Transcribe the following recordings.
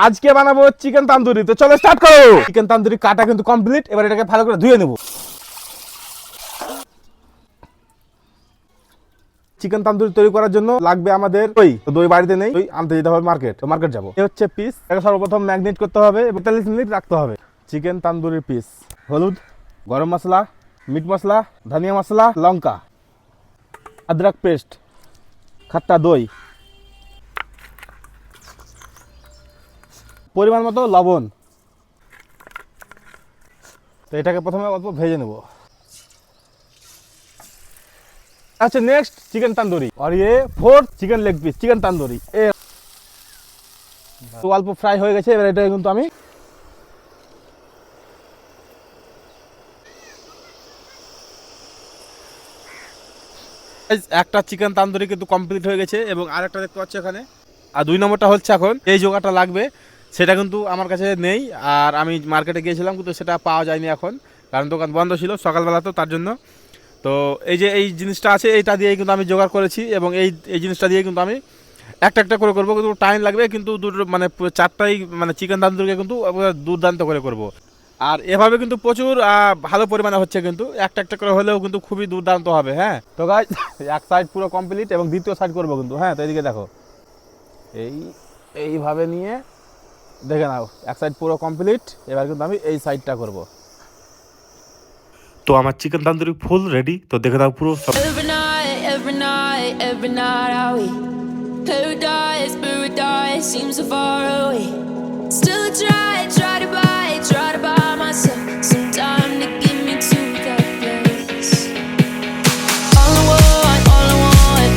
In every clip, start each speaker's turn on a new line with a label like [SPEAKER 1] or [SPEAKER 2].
[SPEAKER 1] আজকে বানাবো চিকেন তান্দুরি। তো চলো স্টার্ট করো। চিকেন তান্দুরি কাটা কিন্তু কমপ্লিট। এবার এটাকে ভালো করে ধুয়ে নেব। চিকেন তান্দুরি তৈরি করার জন্য লাগবে আমাদের দই। তো দই বাড়িতে নেই, দই আনতে যেতে হবে মার্কেট। তো মার্কেট যাবো। এই হচ্ছে পিস। এটা সর্বপ্রথম ম্যাগনেট করতে হবে এবং 45 মিনিট রাখতে হবে। চিকেন তান্দুরির পিস, হলুদ, গরম মশলা, মিট মশলা, ধনিয়া মশলা, লঙ্কা, আদরক পেস্ট, খাট্টা দই, পরিমাণ মতো লবণ। তো এটাকে প্রথমে অল্প ভেজে নেব। আচ্ছা, নেক্সট চিকেন তান্দুরি আর ये fourth chicken leg piece chicken tandoori. তো অল্প ফ্রাই হয়ে গেছে। এবার এটা কিন্তু আমি একটা চিকেন তান্দুরি কিন্তু কমপ্লিট হয়ে গেছে এবং আরেকটা দেখতে পাচ্ছি এখানে। আর 2 নম্বরটা হচ্ছে এখন এই জোগাড়টা লাগবে, সেটা কিন্তু আমার কাছে নেই। আর আমি মার্কেটে গিয়েছিলাম কিন্তু সেটা পাওয়া যায়নি এখন, কারণ দোকান বন্ধ ছিল সকালবেলা, তো তার জন্য। তো এই যে এই জিনিসটা আছে, এইটা দিয়েই কিন্তু আমি জোগাড় করেছি এবং এই জিনিসটা দিয়ে কিন্তু আমি একটা একটা করে করবো। কিন্তু টাইম লাগবে, কিন্তু দুটো মানে চারটাই মানে চিকেন তান্দুরিকে কিন্তু দুর্দান্ত করে করব। আর এভাবে কিন্তু প্রচুর ভালো পরিমাণে হচ্ছে, কিন্তু একটা একটা করে হলেও কিন্তু খুবই দুর্দান্ত হবে। হ্যাঁ, তো গাইস এক সাইড পুরো কমপ্লিট এবং দ্বিতীয় সাইড করবো কিন্তু। হ্যাঁ, তো এদিকে দেখো, এইভাবে নিয়ে দেখে নাও, এক সাইড পুরো কমপ্লিট। এবার কিন্তু আমি এই সাইডটা করব।
[SPEAKER 2] তো আমার চিকেন তান্দুরি ফুল রেডি। তো দেখে দাও পুরো সব।
[SPEAKER 3] Every night are we paradise seems so far away. Still try to buy myself some time to get me to that place.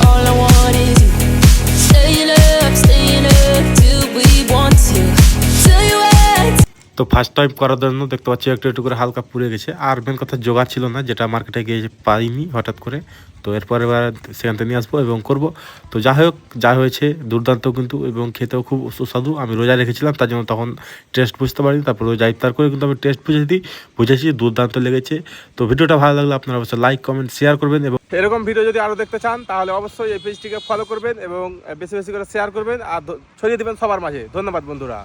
[SPEAKER 3] All I want is you. Staying up till we want to. Tell you what.
[SPEAKER 2] তো first time করার জন্য দেখতে পাচ্ছি একটু একটু করে হালকা পুড়ে গেছে। আর মেন কথা জোগাড় ছিল না, যেটা মার্কেটে গিয়ে পাইনি হঠাৎ করে। তো এরপর এবার সেখান থেকে নিয়ে আসবো এবং করব। তো যাই হোক, যা হয়েছে দুর্দান্ত কিন্তু, এবং খেতেও খুব সুস্বাদু। আমি রোজা রেখেছিলাম, তার জন্য তখন টেস্ট বুঝতে পারিনি। তারপর রোজা ইফতার করে কিন্তু আমি টেস্ট বুঝেছি দুর্দান্ত লেগেছে। তো ভিডিওটা ভালো লাগলে আপনারা অবশ্যই লাইক কমেন্ট শেয়ার করবেন এবং
[SPEAKER 1] এরকম ভিডিও যদি আরও দেখতে চান তাহলে অবশ্যই এই পেজটিকে ফলো করবেন এবং বেশি বেশি করে শেয়ার করবেন আর ছড়িয়ে দেবেন সবার মাঝে। ধন্যবাদ বন্ধুরা।